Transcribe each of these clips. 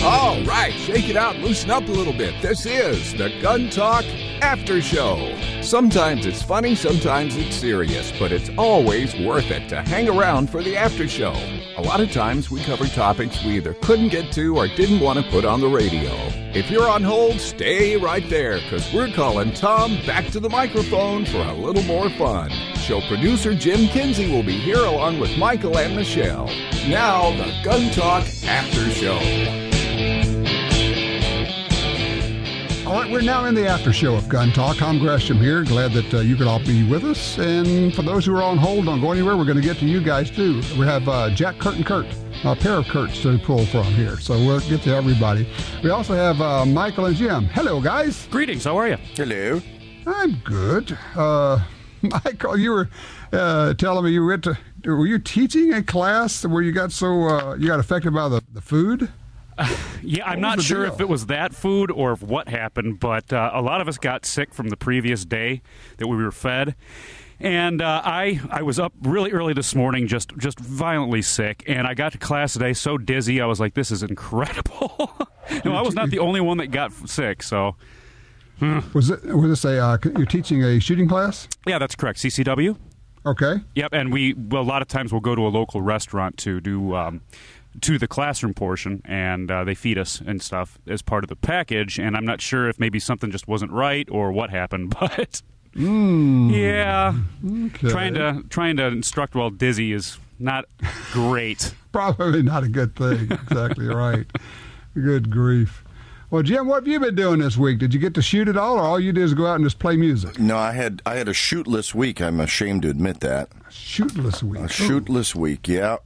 All right, shake it out, loosen up a little bit. This is the Gun Talk After Show. Sometimes it's funny, sometimes it's serious, but it's always worth it to hang around for the after show. A lot of times we cover topics we either couldn't get to or didn't want to put on the radio. If you're on hold, stay right there, because we're calling Tom back to the microphone for a little more fun. Show producer Jim Kinsey will be here along with Michael and Michelle. Now, the Gun Talk After Show. All right, we're now in the after show of Gun Talk. Tom Gresham here. Glad that you could all be with us. And for those who are on hold, don't go anywhere. We're going to get to you guys, too. We have Jack, Kurt, and Kurt, a pair of Kurts to pull from here. So we'll get to everybody. We also have Michael and Jim. Hello, guys. Greetings. How are you? Hello. I'm good. Michael, you were telling me were you teaching a class where you got you got affected by the food? Yeah, I'm not sure if it was that food or what happened, but a lot of us got sick from the previous day that we were fed. And I was up really early this morning, just violently sick, and I got to class today so dizzy, I was like, this is incredible. No, I was not the only one that got sick, so... Was this you're teaching a shooting class? Yeah, that's correct, CCW. Okay. Yep, and a lot of times we'll go to a local restaurant to do... to the classroom portion, and they feed us and stuff as part of the package, and I'm not sure if maybe something just wasn't right or what happened, but yeah, okay. Trying to instruct while dizzy is not great. Probably not a good thing. Exactly right. Good grief. Well, Jim, what have you been doing this week? Did you get to shoot at all you do is go out and just play music? No, I had a shootless week. I'm ashamed to admit that. Shootless week. A shootless week. Yep.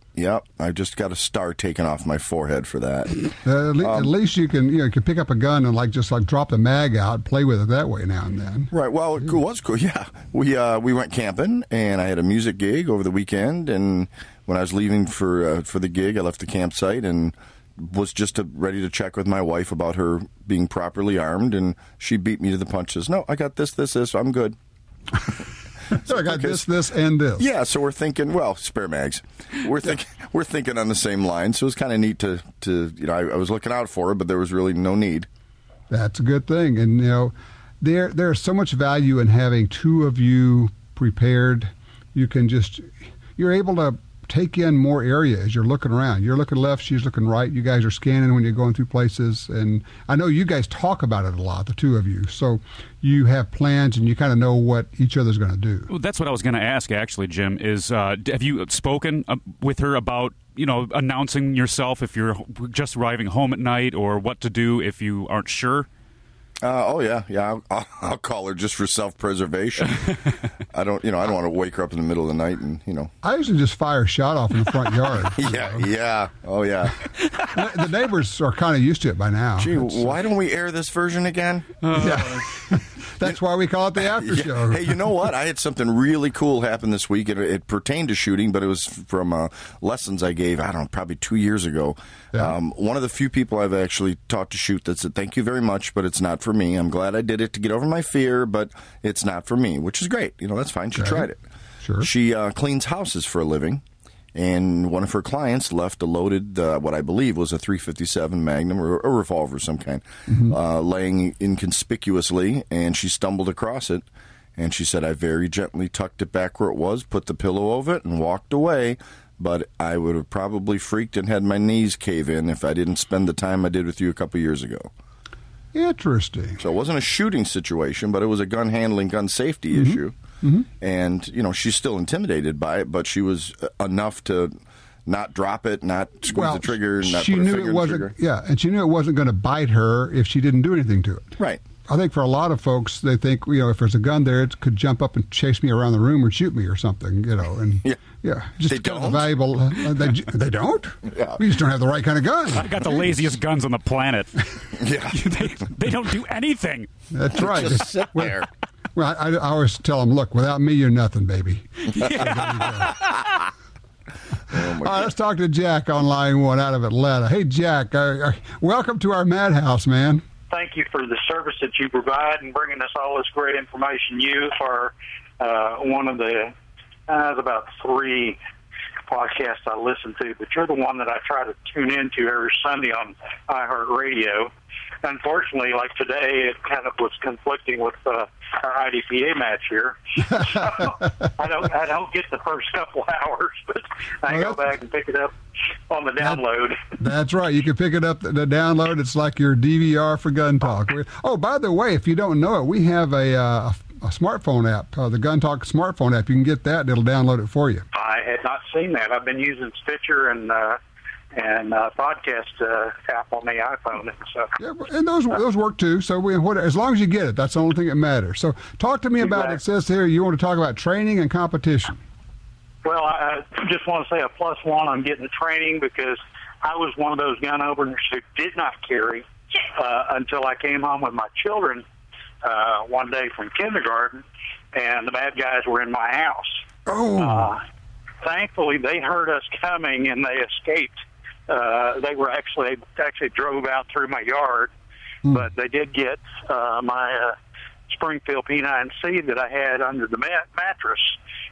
I just got a star taken off my forehead for that. At least you can pick up a gun and just drop the mag out, and play with it that way now and then. Right. Well, it was cool. Yeah. We went camping, and I had a music gig over the weekend. And when I was leaving for the gig, I left the campsite and was just ready to check with my wife about her being properly armed, and she beat me to the punch. Says, "No, I got this, I'm good." So I got this, and this. Yeah, so we're thinking, spare mags. We're thinking on the same line. So it was kind of neat to I was looking out for it, but there was really no need. That's a good thing, and there's so much value in having two of you prepared. You're able to take in more area as you're looking around. You're looking left, she's looking right. You guys are scanning when you're going through places. And I know you guys talk about it a lot, the two of you. So you have plans and you kind of know what each other's going to do. Well, that's what I was going to ask, actually, Jim, is have you spoken with her about, announcing yourself if you're just arriving home at night, or what to do if you aren't sure? Yeah. I'll call her just for self-preservation. I don't want to wake her up in the middle of the night and. I usually just fire a shot off in the front yard. Yeah. Oh yeah. The neighbors are kind of used to it by now. Gee, why don't we air this version again? Yeah. That's why we call it the after show. Hey, you know what? I had something really cool happen this week. It pertained to shooting, but it was from lessons I gave, probably 2 years ago. Yeah. One of the few people I've actually taught to shoot that said, "Thank you very much, but it's not for me. I'm glad I did it to get over my fear, but it's not for me," which is great. That's fine. She tried it. Sure. She cleans houses for a living. And one of her clients left a loaded, what I believe was a .357 Magnum or a revolver of some kind, laying inconspicuously, and she stumbled across it. And she said, "I very gently tucked it back where it was, put the pillow over it, and walked away. But I would have probably freaked and had my knees cave in if I didn't spend the time I did with you a couple years ago." Interesting. So it wasn't a shooting situation, but it was a gun handling, gun safety issue. Mm-hmm. And, she's still intimidated by it, but she was enough to not drop it, not squeeze the trigger, not put her finger in the trigger. Yeah, and she knew it wasn't going to bite her if she didn't do anything to it. Right. I think for a lot of folks, they think, if there's a gun there, it could jump up and chase me around the room or shoot me or something, and just they don't. Valuable. They don't? Yeah. We just don't have the right kind of gun. I got the laziest guns on the planet. Yeah. they don't do anything. That's right. Just sit there. Well, I always tell them, look, without me, you're nothing, baby. Oh all right, let's talk to Jack on line 1 out of Atlanta. Hey, Jack, welcome to our madhouse, man. thank you for the service that you provide and bringing us all this great information. You are one of the about 3 podcasts I listen to, but you're the one that I try to tune into every Sunday on iHeartRadio. Unfortunately, like today, it kind of was conflicting with our IDPA match here. So I don't get the first couple hours, but I go back and pick it up on the download. That's right. You can pick it up, the download. It's like your DVR for Gun Talk. Oh, by the way, if you don't know it, we have a smartphone app, the Gun Talk smartphone app. You can get that, and it'll download it for you. I had not seen that. I've been using Stitcher and podcast app on the iPhone and stuff. Yeah, and those work too. So as long as you get it, that's the only thing that matters. So talk to me about it. It says here you want to talk about training and competition. Well, I just want to say a +1 on getting the training, because I was one of those gun openers who did not carry until I came home with my children one day from kindergarten, and the bad guys were in my house. Oh. Thankfully, they heard us coming and they escaped. They were actually drove out through my yard, but they did get my Springfield P9C that I had under the mattress,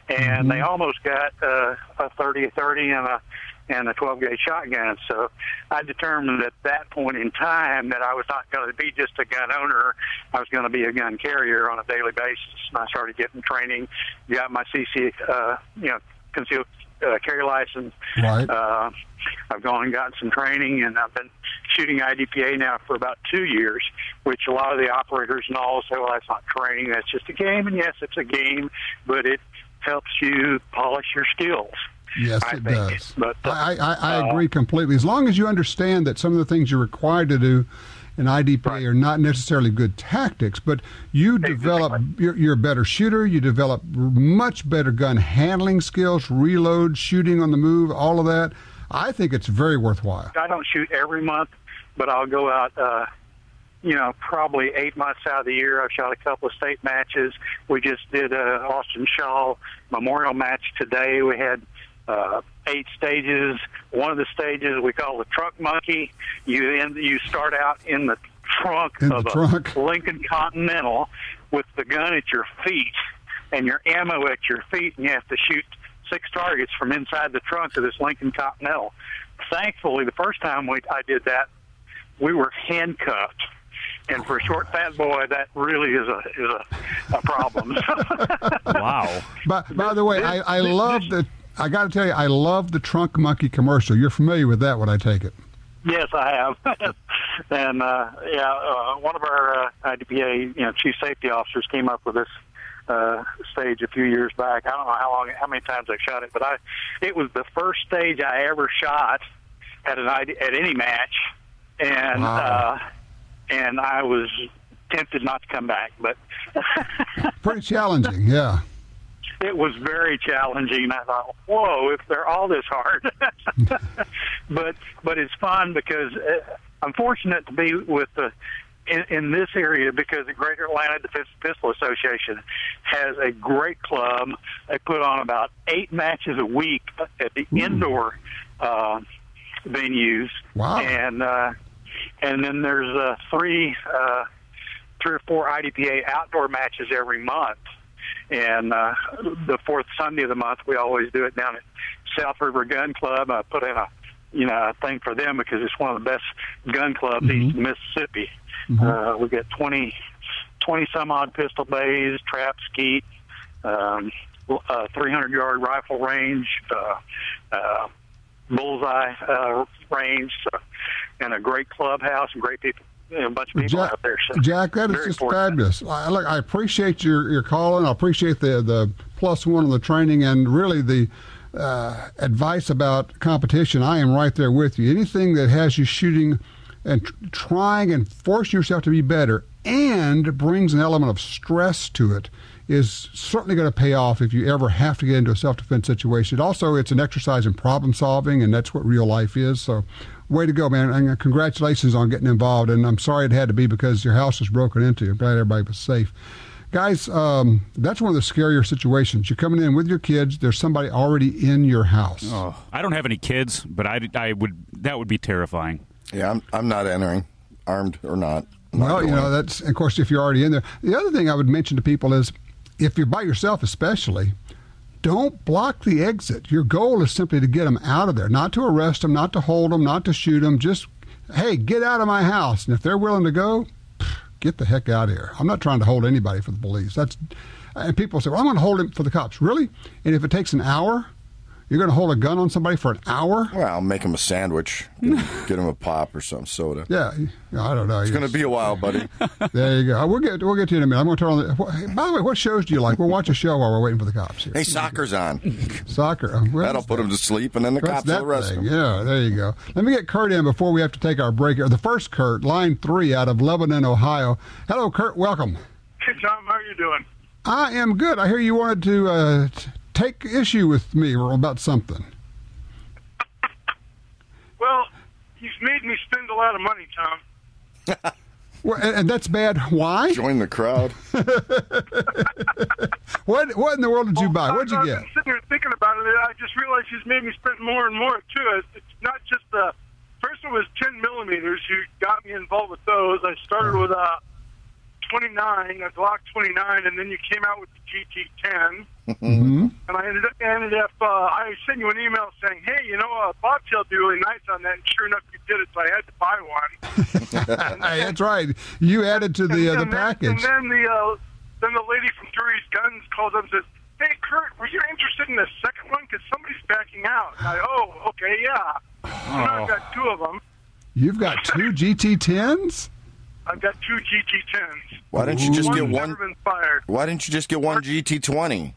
and they almost got a 30-30 and a 12-gauge shotgun. So I determined at that point in time that I was not going to be just a gun owner. I was going to be a gun carrier on a daily basis. And I started getting training, got my CC, concealed carry license. Right. I've gone and gotten some training, and I've been shooting IDPA now for about 2 years, which a lot of the operators and all say, well, that's not training, that's just a game. And yes, it's a game, but it helps you polish your skills. Yes, it does. But, I agree completely. As long as you understand that some of the things you're required to do in IDPA are not necessarily good tactics, but you develop, you're a better shooter, you develop much better gun handling skills, reload, shooting on the move, all of that. I think it's very worthwhile. I don't shoot every month, but I'll go out, probably 8 months out of the year. I've shot a couple of state matches. We just did a Austin Shaw memorial match today. We had 8 stages. One of the stages we call the trunk monkey. You start out in the trunk of a Lincoln Continental with the gun at your feet and your ammo at your feet, and you have to shoot 6 targets from inside the trunk of this Lincoln Continental. Thankfully, the first time I did that, we were handcuffed. And for a short, fat boy, that really is a problem. Wow. By the way, I love the... I got to tell you, I love the Trunk Monkey commercial. You're familiar with that one, I take it. Yes, I have. And, one of our IDPA, chief safety officers came up with this stage a few years back. I don't know how many times I shot it, but it was the first stage I ever shot at any match, and wow. And I was tempted not to come back, but pretty challenging, yeah. It was very challenging. I thought, whoa, if they're all this hard. But it's fun because I'm fortunate to be with in this area because the Greater Atlanta Defense Pistol Association has a great club. They put on about 8 matches a week at the indoor venues. Wow. And then there's 3 or 4 IDPA outdoor matches every month. And the 4th Sunday of the month, we always do it down at South River Gun Club. I put in a thing for them because it's one of the best gun clubs east of Mississippi. We get 20 some odd pistol bays, trap, skeet, 300-yard rifle range, bullseye range, and a great clubhouse and great people. A bunch of people out there. So Jack, that is just fabulous. I appreciate your calling. I appreciate the +1 on the training and really the advice about competition. I am right there with you. Anything that has you shooting and trying and forcing yourself to be better and brings an element of stress to it is certainly going to pay off if you ever have to get into a self-defense situation. Also, it's an exercise in problem solving, and that's what real life is. So way to go, man. And congratulations on getting involved. And I'm sorry it had to be because your house was broken into. I'm glad everybody was safe. Guys, that's one of the scarier situations. You're coming in with your kids. There's somebody already in your house. Oh, I don't have any kids, but that would be terrifying. Yeah, I'm not entering, armed or not. Well, that's, of course, if you're already in there. The other thing I would mention to people is, if you're by yourself especially, don't block the exit. Your goal is simply to get them out of there, not to arrest them, not to hold them, not to shoot them. Just, hey, get out of my house. And if they're willing to go, get the heck out of here. I'm not trying to hold anybody for the police. And people say, well, I'm going to hold him for the cops. Really? And if it takes an hour, you're going to hold a gun on somebody for an hour? Well, I'll make him a sandwich, get him a pop or some soda. Yeah, I don't know. It's going to be a while, buddy. There you go. We'll get to you in a minute. I'm going to turn on by the way, what shows do you like? We'll watch a show while we're waiting for the cops here. Hey, soccer's on. Soccer. That'll put him to sleep, and then the cops will arrest him. Yeah, there you go. Let me get Kurt in before we have to take our break here. The first Kurt, line 3 out of Lebanon, Ohio. Hello, Kurt. Welcome. Hey, Tom. How are you doing? I am good. I hear you wanted to take issue with me about something. Well, he's made me spend a lot of money, Tom. Well, and that's bad. Why? Join the crowd. What in the world did you buy? What did you get? I've been sitting here thinking about it. I just realized he's made me spend more and more, too. It's not just the first one was 10 millimeters. You got me involved with those. I started with a 29, a Glock 29, and then you came out with the GT10. Mm-hmm. And I ended up I sent you an email saying, hey, bobtail would be really nice on that, and sure enough, you did it, so I had to buy one. Hey, that's right. You added to the package. And then the lady from Curry's Guns calls up and says, hey, Kurt, were you interested in the second one? Because somebody's backing out. And okay, yeah. So now I've got 2 of them. You've got 2 GT10s? I've got 2 GT10s. Why didn't you just get one? Never been fired. Why didn't you just get one GT20?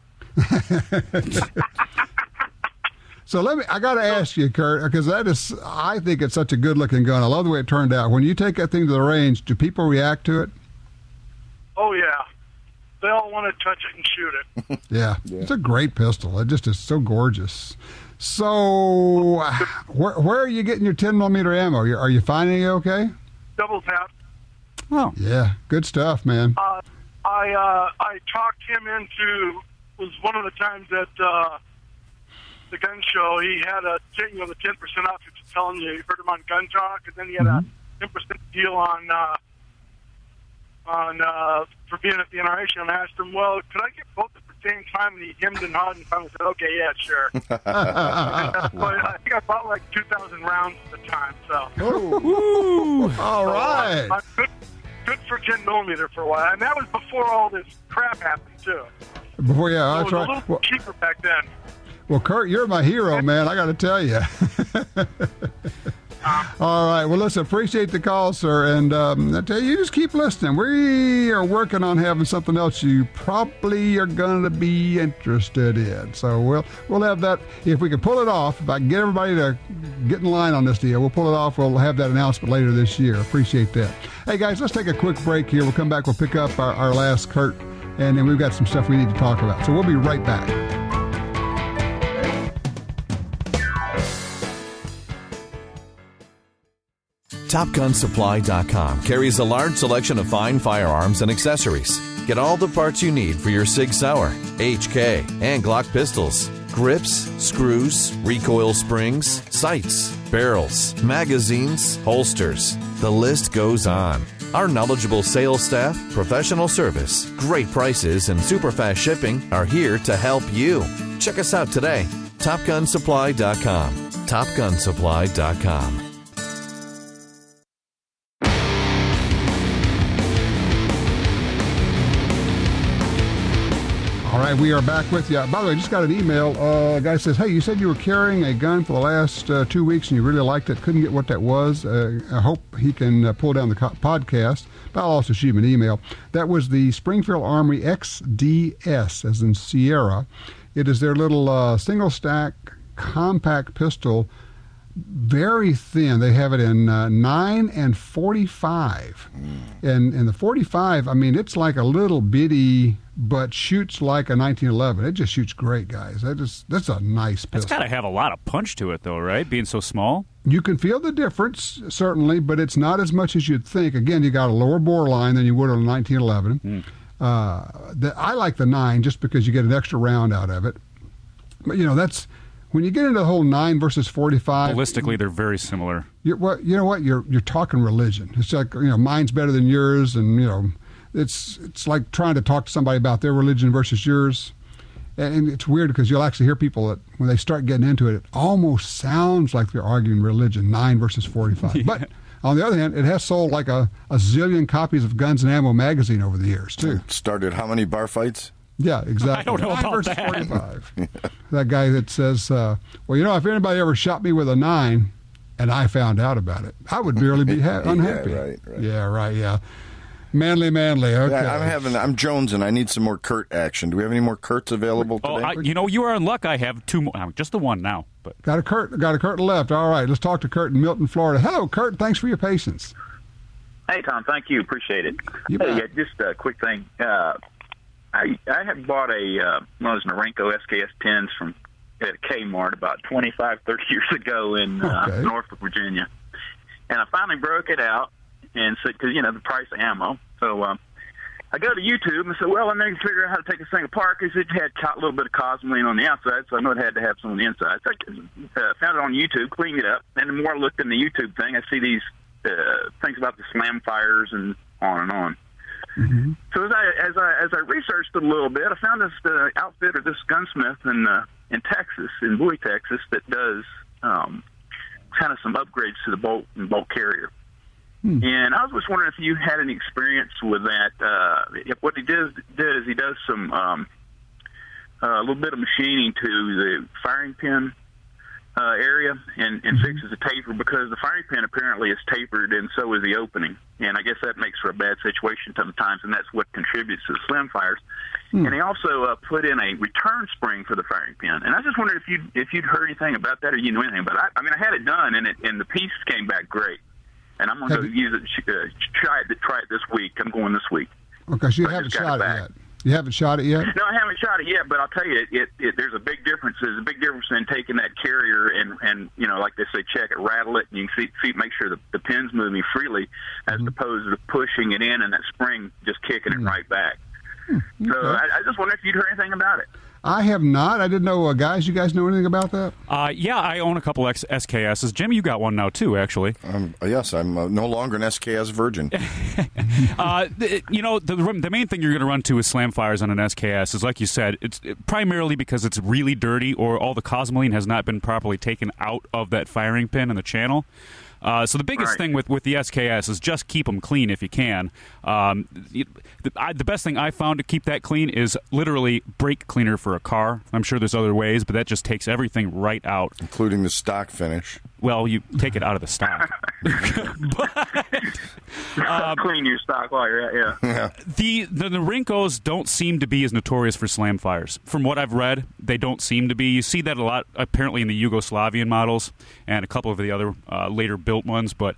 So I got to ask you, Kurt, because I think it's such a good-looking gun. I love the way it turned out. When you take that thing to the range, do people react to it? Oh, yeah. They all want to touch it and shoot it. Yeah. It's a great pistol. It just is so gorgeous. So where are you getting your 10-millimeter ammo? Are you finding it okay? Double tap. Oh. Yeah, good stuff, man. I talked him into, was one of the times at the gun show, he had the 10% off, if telling you heard him on Gun Talk, and then he had a 10% deal on for being at the NRA show, and I asked him, well, could I get both at the same time? And he hemmed and hawed and finally said, okay, yeah, sure. But I think I bought like 2,000 rounds at the time, so. Ooh, all right. I'm good for 10 millimeter for a while, and that was before all this crap happened, too. Before, yeah, so that's right. It was a little cheaper back then. Well, Kurt, you're my hero, man. I got to tell you. All right. Well, listen, appreciate the call, sir. And I tell you just keep listening. We are working on having something else you probably are going to be interested in. So we'll have that. If we can pull it off, if I can get everybody to get in line on this deal, we'll pull it off. We'll have that announcement later this year. Appreciate that. Hey, guys, let's take a quick break here. We'll come back. We'll pick up our last Kurt, and then we've got some stuff we need to talk about. So we'll be right back. TopGunSupply.com carries a large selection of fine firearms and accessories. Get all the parts you need for your Sig Sauer, HK, and Glock pistols. Grips, screws, recoil springs, sights, barrels, magazines, holsters. The list goes on. Our knowledgeable sales staff, professional service, great prices, and super fast shipping are here to help you. Check us out today. TopGunSupply.com. TopGunSupply.com. All right, we are back with you. By the way, I just got an email. A guy says, hey, you said you were carrying a gun for the last 2 weeks and you really liked it. Couldn't get what that was. I hope he can pull down the podcast. But I'll also shoot him an email. That was the Springfield Armory XDS, as in Sierra. It is their little single-stack compact pistol, very thin. They have it in 9 and 45. And the 45, I mean, it's like a little bitty, but shoots like a 1911. It just shoots great, guys. That's a nice pistol. It's got to have a lot of punch to it, though, right? Being so small. You can feel the difference, certainly, but it's not as much as you'd think. Again, you got a lower bore line than you would on a 1911. I like the 9 just because you get an extra round out of it. But, that's when you get into the whole 9 versus 45, ballistically, they're very similar. You know what? You're talking religion. It's like, mine's better than yours, and it's like trying to talk to somebody about their religion versus yours. And it's weird because you'll actually hear people that when they start getting into it, it almost sounds like they're arguing religion, 9 versus 45. Yeah. But on the other hand, it has sold like a zillion copies of Guns and Ammo magazine over the years, too. Started how many bar fights? Yeah, exactly. I don't know 9 about versus that. 45. That guy that says, well, if anybody ever shot me with a 9 and I found out about it, I would barely be unhappy. Yeah, right. Yeah, right, yeah. Manly. Okay. Yeah, I'm jonesing. I need some more Kurt action. Do we have any more Kurts available today? You are in luck. I have 2 more. Just the one now. But Got a Kurt left. All right, let's talk to Kurt in Milton, Florida. Hello, Kurt. Thanks for your patience. Hey, Tom. Thank you. Appreciate it. Just a quick thing. I had bought one of those Norinco SKS 10s at Kmart about 25, 30 years ago in Norfolk, Virginia. And I finally broke it out. And so, because, the price of ammo. So I go to YouTube and said, well, let me figure out how to take this thing apart because it had a little bit of cosmoline on the outside, so I know it had to have some on the inside. So I found it on YouTube, cleaned it up, and the more I looked in the YouTube thing, I see these things about the slam fires and on and on. Mm-hmm. So as I researched it a little bit, I found this outfit or this gunsmith in Texas, in Bowie, Texas, that does kind of some upgrades to the bolt and bolt carrier. And I was just wondering if you had any experience with that. What he did is he does some a little bit of machining to the firing pin area and fixes the taper, because the firing pin apparently is tapered and so is the opening. And I guess that makes for a bad situation sometimes, and that's what contributes to the slim fires. And he also put in a return spring for the firing pin. And I just wondered if you'd heard anything about that or you knew anything about it. I mean, I had it done, and the piece came back great. And I'm going to go use it, try it this week. I'm going this week. Okay, so you haven't shot it yet. You haven't shot it yet? No, I haven't shot it yet, but I'll tell you, there's a big difference. There's a big difference in taking that carrier and like they say, check it, rattle it, and you can see make sure the pin's moving freely, as opposed to pushing it in and that spring just kicking it right back. Okay. So I just wonder if you'd heard anything about it. I have not. I didn't know, guys. You guys know anything about that? Yeah, I own a couple SKSs. Jimmy, you got one now too, actually. Yes, I'm no longer an SKS virgin. The main thing you're going to run to is slam fires on an SKS is, like you said, it's primarily because it's really dirty or all the cosmoline has not been properly taken out of that firing pin in the channel. So the biggest thing with the SKS is just keep them clean if you can. The best thing I found to keep that clean is literally brake cleaner for a car. I'm sure there's other ways, but that just takes everything right out. Including the stock finish. Well, you take it out of the stock. Clean your stock while you're at, yeah. The Norincos don't seem to be as notorious for slam fires. From what I've read, they don't seem to be. You see that a lot, apparently, in the Yugoslavian models and a couple of the other later built ones, but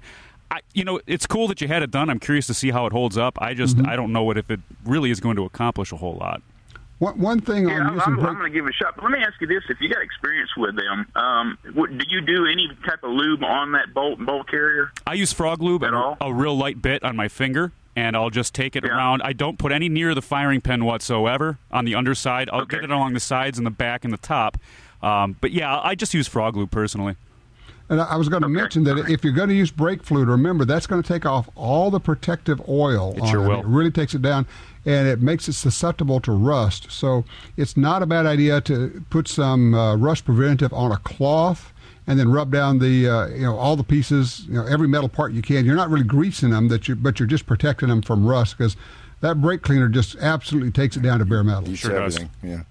it's cool that you had it done. I'm curious to see how it holds up. I don't know if it really is going to accomplish a whole lot. One thing I'm going to give it a shot. But let me ask you this: if you got experience with them, do you do any type of lube on that bolt carrier? I use frog lube and a real light bit on my finger, and I'll just take it around. I don't put any near the firing pin whatsoever on the underside. I'll get it along the sides and the back and the top. But yeah, I just use frog lube personally. And I was going to mention that if you're going to use brake fluid, remember that's going to take off all the protective oil. It sure will. It really takes it down, and it makes it susceptible to rust. So it's not a bad idea to put some rust preventative on a cloth and then rub down the all the pieces, every metal part you can. You're not really greasing them, but you're just protecting them from rust, because that brake cleaner just absolutely takes it down to bare metal. Sure everything. Does. Yeah.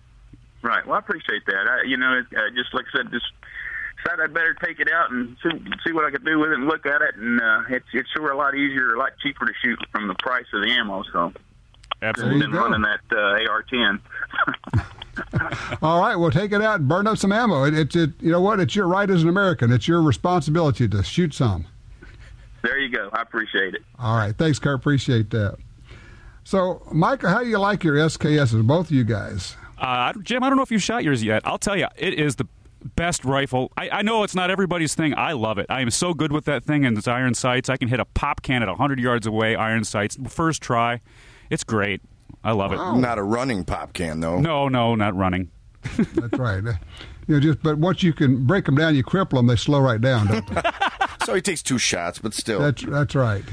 Right. Well, I appreciate that. Just like I said, decided I'd better take it out and see what I could do with it and look at it, and it's sure a lot easier, a lot cheaper to shoot from the price of the ammo. So, absolutely, been running that AR-10. All right, well, take it out and burn up some ammo. You know what? It's your right as an American. It's your responsibility to shoot some. There you go. I appreciate it. All right, thanks, Kurt. Appreciate that. So, Micah, how do you like your SKSs, both of you guys? Jim, I don't know if you shot yours yet. I'll tell you, it is the best rifle. I know it's not everybody's thing. I love it. I am so good with that thing and its iron sights. I can hit a pop can at 100 yards away, iron sights, first try. It's great. I love it. Not a running pop can, though. No, not running. That's right. But once you can break them down, you cripple them, they slow right down, don't they? So he takes 2 shots, but still. That's right,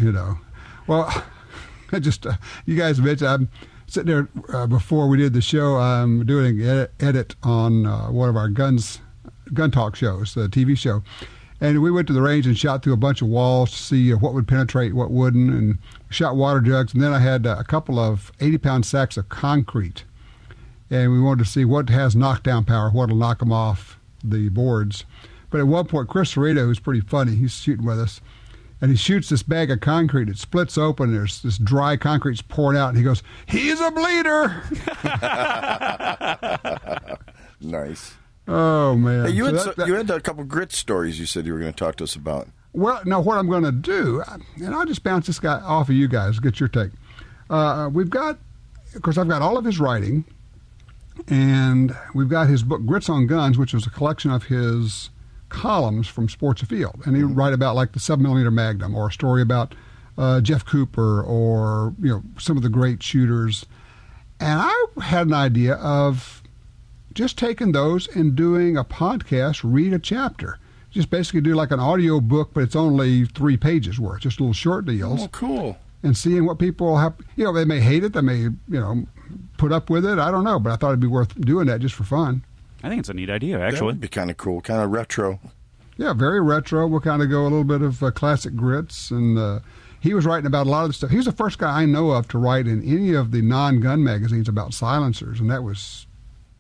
Well, you guys mentioned, I'm sitting there before we did the show, I'm doing an edit on one of our gun talk shows, the TV show. And we went to the range and shot through a bunch of walls to see what would penetrate, what wouldn't, and shot water jugs. And then I had a couple of 80-pound sacks of concrete. And we wanted to see what has knockdown power, what will knock them off the boards. But at one point, Chris Cerrito, who's pretty funny, he's shooting with us, and he shoots this bag of concrete. It splits open. There's this dry concrete's pouring out, and he goes, "He's a bleeder." Nice. Oh, man. Hey, you had a couple grit stories you said you were going to talk to us about. Well, no, what I'm going to do, and I'll just bounce this guy off of you guys, get your take. Of course, I've got all of his writing, and we've got his book, Grits on Guns, which was a collection of his columns from Sports Afield. And he would write about, like, the 7mm Magnum, or a story about Jeff Cooper, or, some of the great shooters. And I had an idea of just taking those and doing a podcast, read a chapter. Just basically do like an audio book, but it's only 3 pages worth, just little short deals. Oh, cool. And seeing what people have, they may hate it, they may, put up with it. I don't know, but I thought it'd be worth doing that just for fun. I think it's a neat idea, actually. That would be kind of cool, kind of retro. Yeah, very retro. We'll kind of go a little bit of classic grits. And he was writing about a lot of the stuff. He was the first guy I know of to write in any of the non-gun magazines about silencers, and that was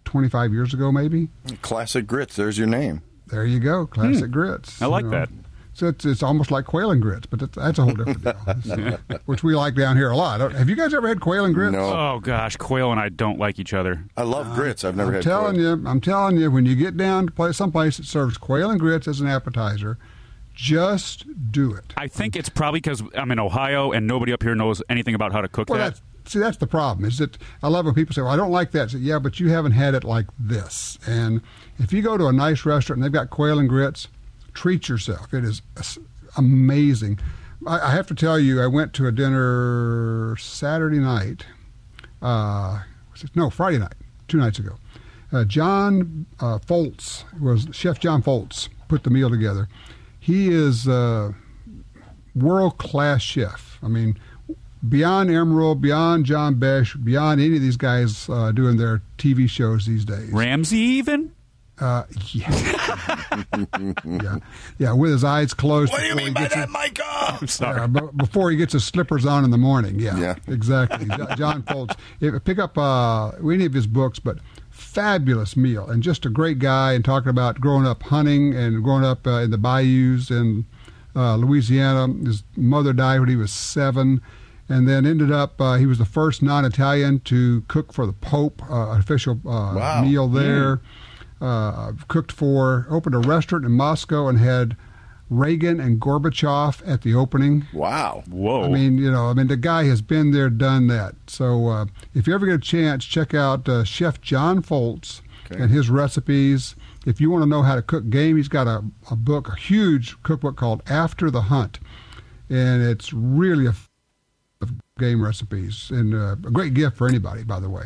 25 years ago, maybe. Classic grits, there's your name. There you go, classic grits. I like that. So it's almost like quail and grits, but that's a whole different deal, which we like down here a lot. Have you guys ever had quail and grits? No. Oh, gosh, quail and I don't like each other. I love grits. I've never had quail. I'm telling you, when you get down to someplace that serves quail and grits as an appetizer, just do it. I think it's probably because I'm in Ohio and nobody up here knows anything about how to cook that. That's the problem, is that I love when people say, well, I don't like that. I say, yeah, but you haven't had it like this. And if you go to a nice restaurant and they've got quail and grits, treat yourself. It is amazing. I have to tell you, I went to a dinner Saturday night. Friday night, 2 nights ago. John Foltz, Chef John Foltz, put the meal together. He is a world-class chef. I mean, beyond Emerald, beyond John Besh, beyond any of these guys doing their TV shows these days. Ramsay even? Yeah. Yeah, with his eyes closed. What do you mean by that, Micah? I'm sorry. Before he gets his slippers on in the morning. Yeah. Exactly. John Foltz. Pick up any of his books, but fabulous meal, and just a great guy, and talking about growing up hunting and growing up in the bayous in Louisiana. His mother died when he was 7. And then ended up, he was the first non-Italian to cook for the Pope, an official meal there. Opened a restaurant in Moscow and had Reagan and Gorbachev at the opening. Wow. Whoa. I mean, the guy has been there, done that. So if you ever get a chance, check out Chef John Foltz and his recipes. If you want to know how to cook game, he's got a book, a huge cookbook called After the Hunt. And it's really of game recipes, and a great gift for anybody, by the way.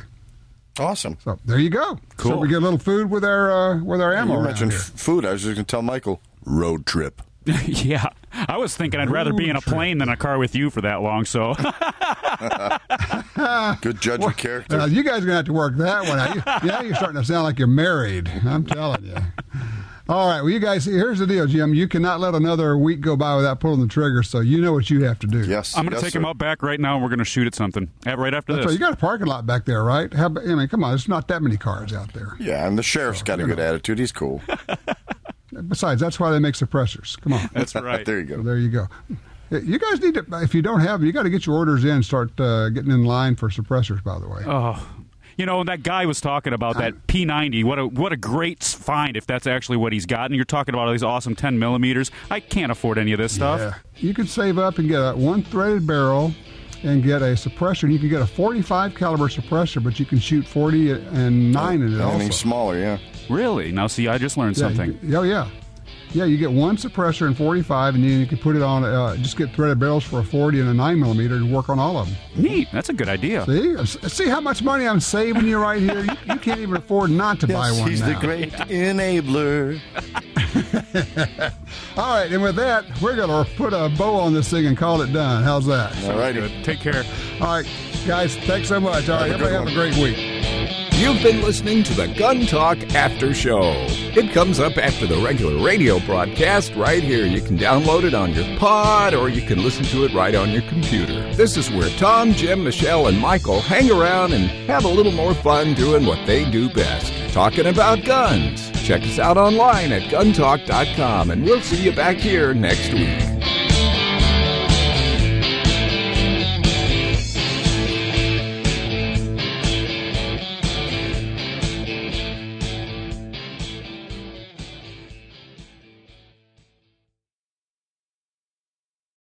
Awesome. So there you go. Cool. So we get a little food with our ammo. You mentioned here. food. I was just going to tell Michael, road trip. Yeah. I was thinking I'd rather be in a plane than a car with you for that long, so. Good judge of character. You guys are going to have to work that one out. You're starting to sound like you're married. I'm telling you. All right, well, you guys, here's the deal, Jim. You cannot let another week go by without pulling the trigger, so you know what you have to do. Yes. I'm going to take him out back right now, and we're going to shoot at something right after this. Right. You got a parking lot back there, right? Come on, there's not that many cars out there. Yeah, and the sheriff's got a good attitude. He's cool. Besides, that's why they make suppressors. Come on. That's right. There you go. So there you go. You guys need to, if you don't have them, you got to get your orders in, start getting in line for suppressors, by the way. Oh. That guy was talking about that P90. What a great find if that's actually what he's got. And you're talking about all these awesome 10 millimeters. I can't afford any of this stuff. Yeah. You could save up and get a one-threaded barrel and get a suppressor. And you can get a 45 caliber suppressor, but you can shoot 40 and 9 in it also. Anything smaller, yeah. Really? Now, see, I just learned something. Yeah. Yeah, you get one suppressor in 45, and then you can put it on, just get threaded barrels for a 40 and a 9mm and work on all of them. Neat. That's a good idea. See how much money I'm saving you right here? You can't even afford not to buy one he's now. the great enabler. All right, and with that, we're going to put a bow on this thing and call it done. How's that? All right. Take care. All right, guys, thanks so much. All right, everybody have a great week. You've been listening to the Gun Talk After Show. It comes up after the regular radio broadcast right here. You can download it on your pod, or you can listen to it right on your computer. This is where Tom, Jim, Michelle, and Michael hang around and have a little more fun doing what they do best, talking about guns. Check us out online at guntalk.com, and we'll see you back here next week.